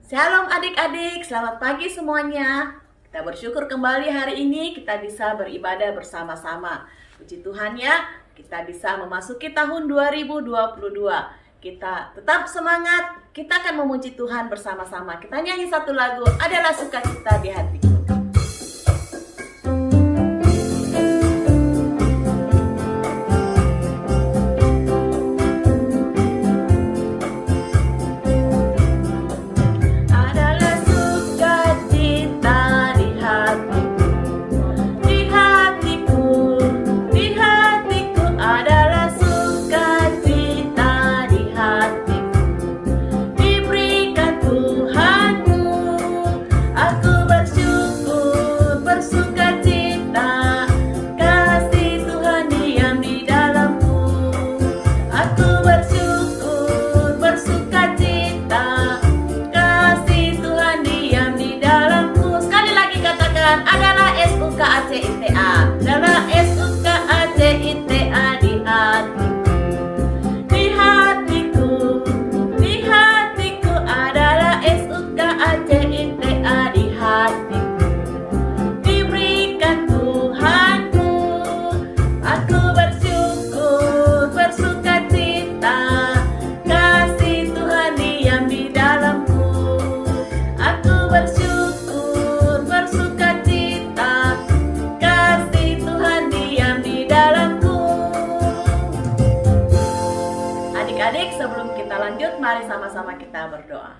Shalom adik-adik, selamat pagi semuanya. Kita bersyukur kembali hari ini kita bisa beribadah bersama-sama. Puji Tuhan ya, kita bisa memasuki tahun 2022. Kita tetap semangat, kita akan memuji Tuhan bersama-sama. Kita nyanyi satu lagu, Adalah Sukacita di Hatiku. Adalah SUKACITA, adalah SUKACITA di hatiku, di hatiku, di hatiku, adalah SUKACITA di hatiku. Diberikan Tuhanku, aku bersyukur, bersukacita, kasih Tuhan diam di dalamku. Aku bersyukur, bersukacita, kasih Tuhan diam di dalamku. Adik-adik, sebelum kita lanjut, mari sama-sama kita berdoa.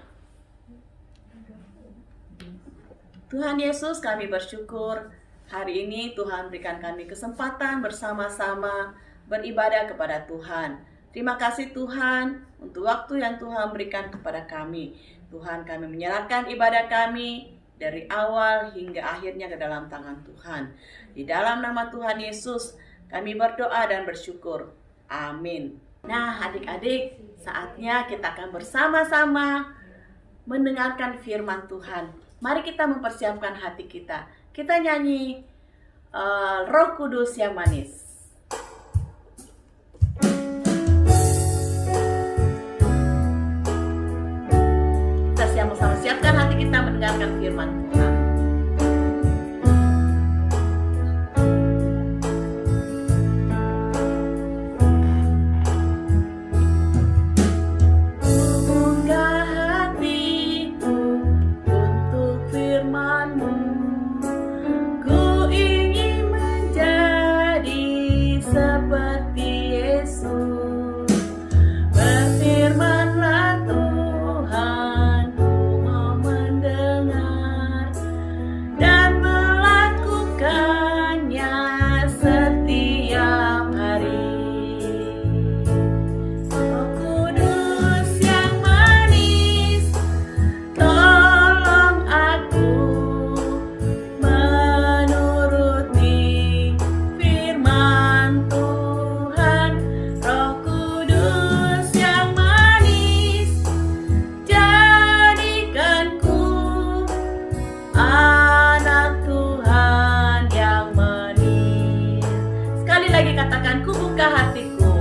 Tuhan Yesus, kami bersyukur hari ini Tuhan berikan kami kesempatan bersama-sama beribadah kepada Tuhan. Terima kasih Tuhan untuk waktu yang Tuhan berikan kepada kami. Tuhan, kami menyerahkan ibadah kami dari awal hingga akhirnya ke dalam tangan Tuhan. Di dalam nama Tuhan Yesus, kami berdoa dan bersyukur. Amin. Nah, adik-adik, saatnya kita akan bersama-sama mendengarkan firman Tuhan. Mari kita mempersiapkan hati kita. Kita nyanyi Roh Kudus yang manis. Sama-sama siapkan hati kita mendengarkan firman Tuhan. Buka hatiku untuk firman-Mu. Ku ingin menjadi seperti Yesus. Berfirmanlah Tuhan, dan melakukannya setiap hari. Roh Kudus yang manis, tolong aku menuruti firman Tuhan. Roh Kudus yang manis, jadikanku anak Tuhan yang manis. Sekali lagi katakan, ku buka hatiku.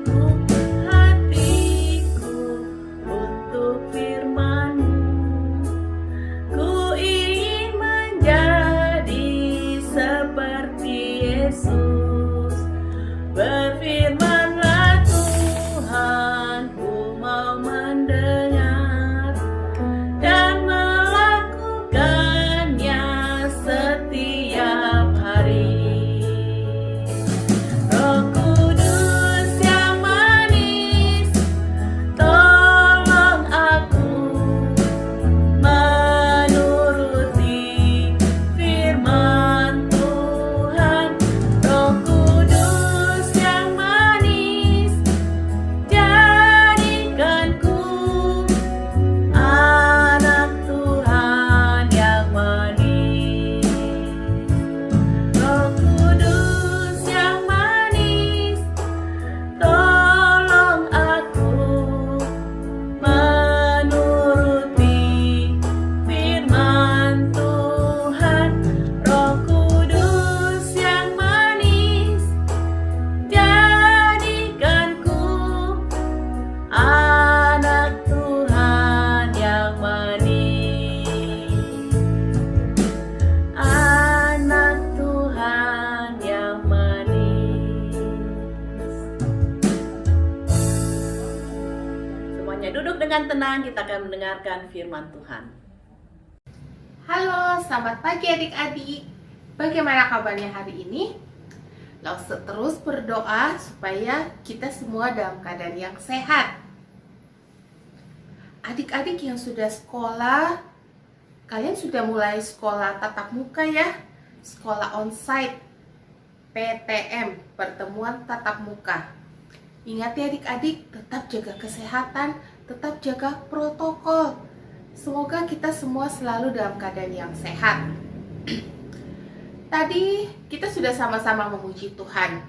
Buka hatiku untuk firman-Mu. Ku ingin menjadi seperti Yesus. Berfirmanlah Tuhan, ku mau mendengar dan melakukannya setiap hari. Roh Kudus yang manis, tolong aku menuruti firman Tuhan. Roh Duduk dengan tenang, kita akan mendengarkan firman Tuhan. Halo, selamat pagi adik-adik. Bagaimana kabarnya hari ini? Lalu terus berdoa supaya kita semua dalam keadaan yang sehat. Adik-adik yang sudah sekolah, kalian sudah mulai sekolah tatap muka ya? Sekolah onsite, PTM, pertemuan tatap muka. Ingat ya adik-adik, tetap jaga kesehatan, tetap jaga protokol. Semoga kita semua selalu dalam keadaan yang sehat. Tadi kita sudah sama-sama memuji Tuhan.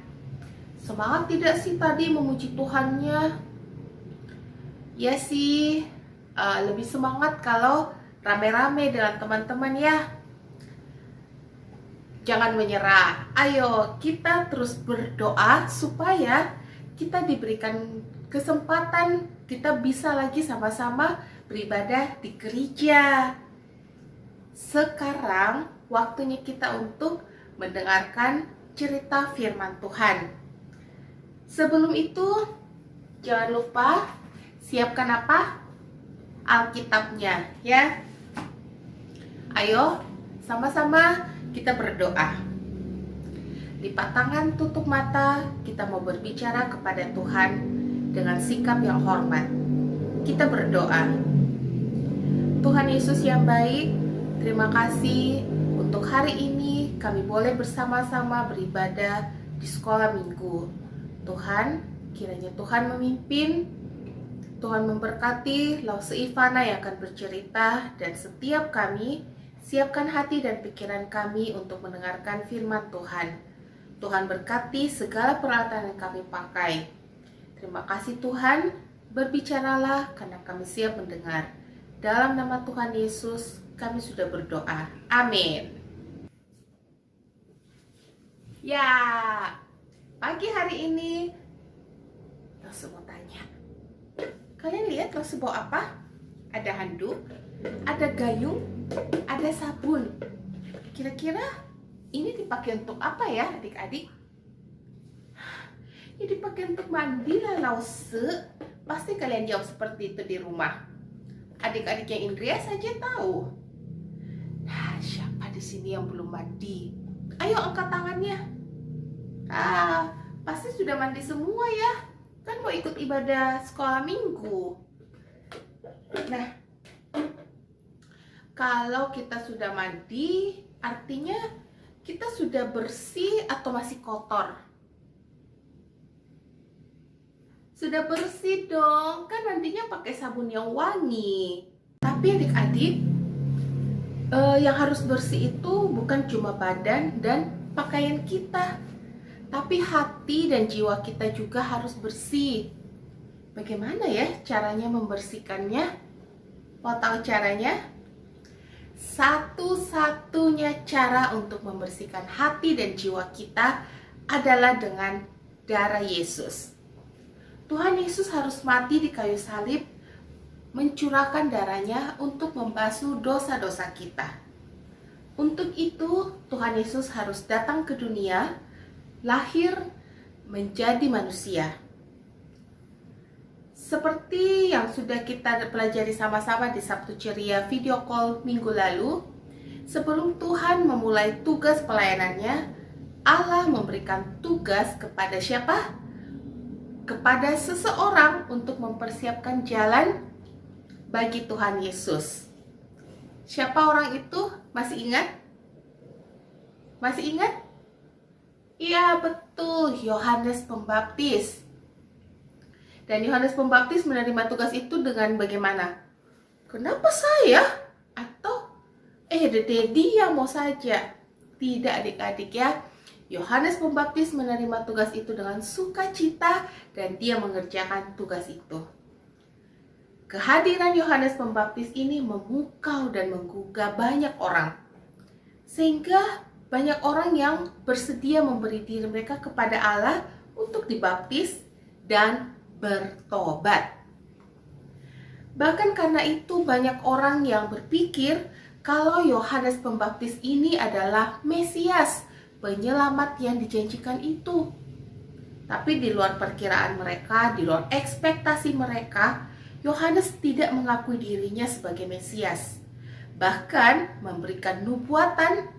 Semangat tidak sih tadi memuji Tuhannya? Ya sih, lebih semangat kalau rame-rame dengan teman-teman ya. Jangan menyerah. Ayo kita terus berdoa supaya kita diberikan kesempatan, kita bisa lagi sama-sama beribadah di gereja. Sekarang waktunya kita untuk mendengarkan cerita firman Tuhan. Sebelum itu, jangan lupa siapkan apa? Alkitabnya ya. Ayo sama-sama kita berdoa. Lipat tangan, tutup mata, kita mau berbicara kepada Tuhan dengan sikap yang hormat. Kita berdoa. Tuhan Yesus yang baik, terima kasih untuk hari ini kami boleh bersama-sama beribadah di sekolah minggu. Tuhan, kiranya Tuhan memimpin, Tuhan memberkati Lause Ivana yang akan bercerita, dan setiap kami siapkan hati dan pikiran kami untuk mendengarkan firman Tuhan. Tuhan berkati segala peralatan yang kami pakai. Terima kasih Tuhan, berbicaralah karena kami siap mendengar. Dalam nama Tuhan Yesus, kami sudah berdoa. Amin. Ya, pagi hari ini, Lause mau tanya. Kalian lihat Lause bawa apa? Ada handuk, ada gayung, ada sabun. Kira-kira ini dipakai untuk apa ya adik-adik? Ini dipakai untuk mandi lah Lause. Pasti kalian jawab seperti itu di rumah. Adik-adik yang Indria saja tahu. Nah, siapa di sini yang belum mandi? Ayo angkat tangannya. Pasti sudah mandi semua ya. Kan mau ikut ibadah sekolah minggu. Nah, kalau kita sudah mandi, artinya kita sudah bersih atau masih kotor? Sudah bersih dong, kan mandinya pakai sabun yang wangi. Tapi adik-adik, yang harus bersih itu bukan cuma badan dan pakaian kita, tapi hati dan jiwa kita juga harus bersih. Bagaimana ya caranya membersihkannya? Mau tahu caranya? Satu-satunya cara untuk membersihkan hati dan jiwa kita adalah dengan darah Yesus. Tuhan Yesus harus mati di kayu salib, mencurahkan darahnya untuk membasuh dosa-dosa kita. Untuk itu, Tuhan Yesus harus datang ke dunia, lahir menjadi manusia. Seperti yang sudah kita pelajari sama-sama di Sabtu Ceria video call minggu lalu, sebelum Tuhan memulai tugas pelayanannya, Allah memberikan tugas kepada siapa? Kepada seseorang untuk mempersiapkan jalan bagi Tuhan Yesus. Siapa orang itu? Masih ingat? Masih ingat? Iya betul, Yohanes Pembaptis. Dan Yohanes Pembaptis menerima tugas itu dengan bagaimana? Kenapa saya? Atau Dede dia mau saja? Tidak adik-adik ya. Yohanes Pembaptis menerima tugas itu dengan sukacita dan dia mengerjakan tugas itu. Kehadiran Yohanes Pembaptis ini memukau dan menggugah banyak orang. Sehingga banyak orang yang bersedia memberi diri mereka kepada Allah untuk dibaptis dan bertobat. Bahkan karena itu banyak orang yang berpikir kalau Yohanes Pembaptis ini adalah Mesias, penyelamat yang dijanjikan itu. Tapi di luar perkiraan mereka, di luar ekspektasi mereka, Yohanes tidak mengakui dirinya sebagai Mesias, bahkan memberikan nubuatan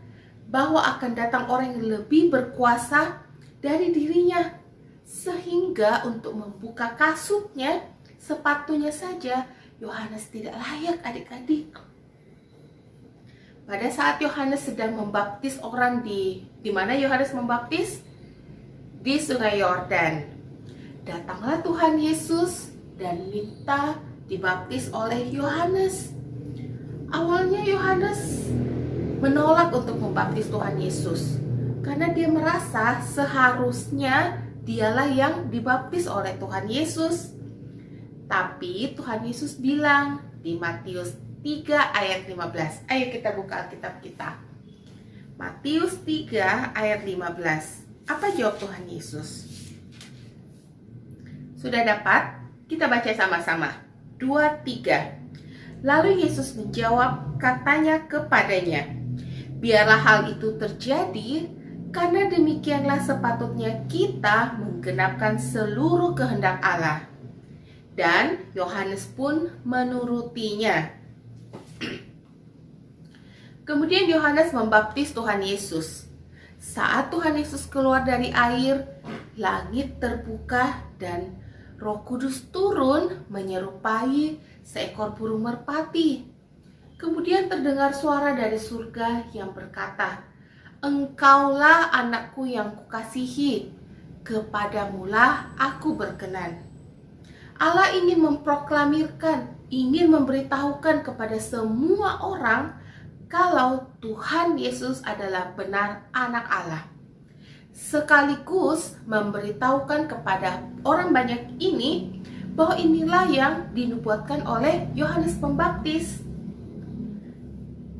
bahwa akan datang orang yang lebih berkuasa dari dirinya, sehingga untuk membuka kasutnya, sepatunya saja, Yohanes tidak layak adik-adik. Pada saat Yohanes sedang membaptis orang di mana Yohanes membaptis? Di Sungai Yordan. Datanglah Tuhan Yesus dan minta dibaptis oleh Yohanes. Awalnya Yohanes menolak untuk membaptis Tuhan Yesus karena dia merasa seharusnya dialah yang dibaptis oleh Tuhan Yesus. Tapi Tuhan Yesus bilang di Matius 3 ayat 15. Ayo kita buka Alkitab kita. Matius 3 ayat 15. Apa jawab Tuhan Yesus? Sudah dapat? Kita baca sama-sama. 2, 3. Lalu Yesus menjawab, katanya kepadanya, biarlah hal itu terjadi, karena demikianlah sepatutnya kita menggenapkan seluruh kehendak Allah. Dan Yohanes pun menurutinya. Kemudian Yohanes membaptis Tuhan Yesus. Saat Tuhan Yesus keluar dari air, langit terbuka dan Roh Kudus turun menyerupai seekor burung merpati. Kemudian terdengar suara dari surga yang berkata, Engkaulah anakku yang kukasihi, kepadamulah aku berkenan. Allah ingin memproklamirkan, ingin memberitahukan kepada semua orang kalau Tuhan Yesus adalah benar anak Allah. Sekaligus memberitahukan kepada orang banyak ini bahwa inilah yang dinubuatkan oleh Yohanes Pembaptis.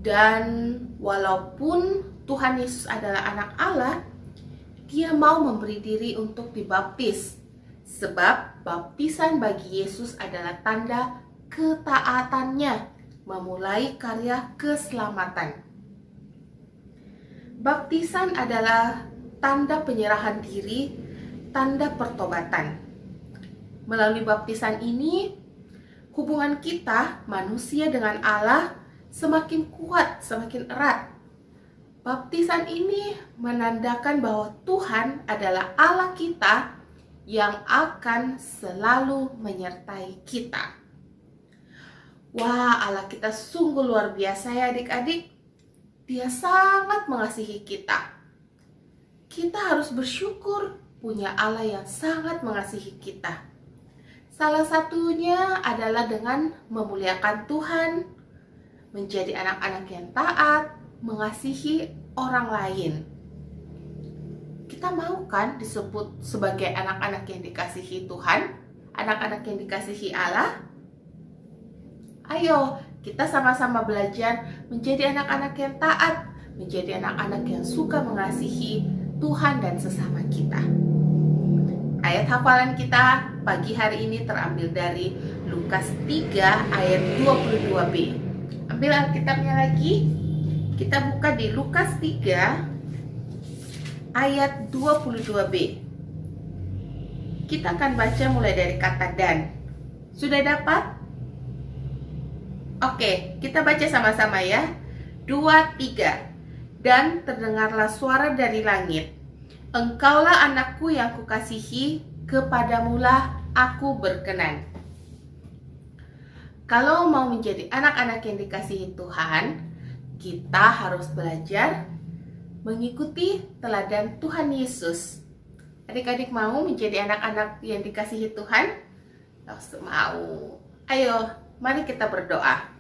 Dan walaupun Tuhan Yesus adalah anak Allah, dia mau memberi diri untuk dibaptis. Sebab baptisan bagi Yesus adalah tanda ketaatannya memulai karya keselamatan. Baptisan adalah tanda penyerahan diri, tanda pertobatan. Melalui baptisan ini, hubungan kita manusia dengan Allah semakin kuat, semakin erat. Baptisan ini menandakan bahwa Tuhan adalah Allah kita yang akan selalu menyertai kita. Wah, Allah kita sungguh luar biasa ya adik-adik. Dia sangat mengasihi kita. Kita harus bersyukur punya Allah yang sangat mengasihi kita. Salah satunya adalah dengan memuliakan Tuhan, menjadi anak-anak yang taat, mengasihi orang lain. Kita mau kan disebut sebagai anak-anak yang dikasihi Tuhan, anak-anak yang dikasihi Allah? Ayo, kita sama-sama belajar menjadi anak-anak yang taat, menjadi anak-anak yang suka mengasihi Tuhan dan sesama kita. Ayat hafalan kita pagi hari ini terambil dari Lukas 3 ayat 22b. Ambil Alkitabnya lagi. Kita buka di Lukas 3 ayat 22b. Kita akan baca mulai dari kata dan. Sudah dapat? Oke, kita baca sama-sama ya. 2, 3. Dan terdengarlah suara dari langit. Engkaulah anakku yang kukasihi, kepadamulah aku berkenan. Kalau mau menjadi anak-anak yang dikasihi Tuhan, kita harus belajar mengikuti teladan Tuhan Yesus. Adik-adik mau menjadi anak-anak yang dikasihi Tuhan? Mau. Ayo, mari kita berdoa.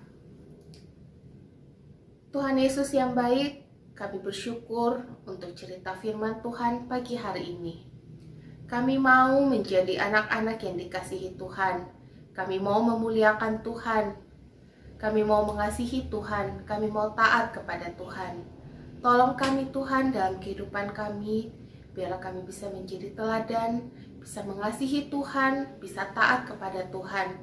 Tuhan Yesus yang baik, kami bersyukur untuk cerita firman Tuhan pagi hari ini. Kami mau menjadi anak-anak yang dikasihi Tuhan. Kami mau memuliakan Tuhan. Kami mau mengasihi Tuhan. Kami mau taat kepada Tuhan. Tolong kami Tuhan dalam kehidupan kami, biarlah kami bisa menjadi teladan, bisa mengasihi Tuhan, bisa taat kepada Tuhan.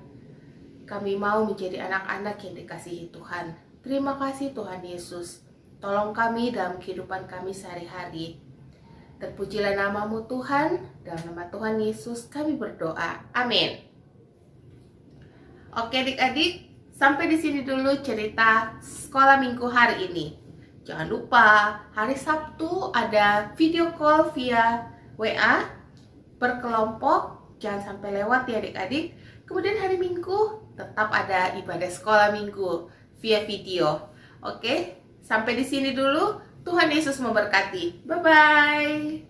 Kami mau menjadi anak-anak yang dikasihi Tuhan. Terima kasih Tuhan Yesus. Tolong kami dalam kehidupan kami sehari-hari. Terpujilah namamu Tuhan. Dalam nama Tuhan Yesus kami berdoa. Amin. Oke adik-adik, sampai di sini dulu cerita sekolah minggu hari ini. Jangan lupa, hari Sabtu ada video call via WA berkelompok, jangan sampai lewat ya adik-adik. Kemudian hari Minggu tetap ada ibadah sekolah minggu via video. Oke, sampai di sini dulu. Tuhan Yesus memberkati. Bye-bye.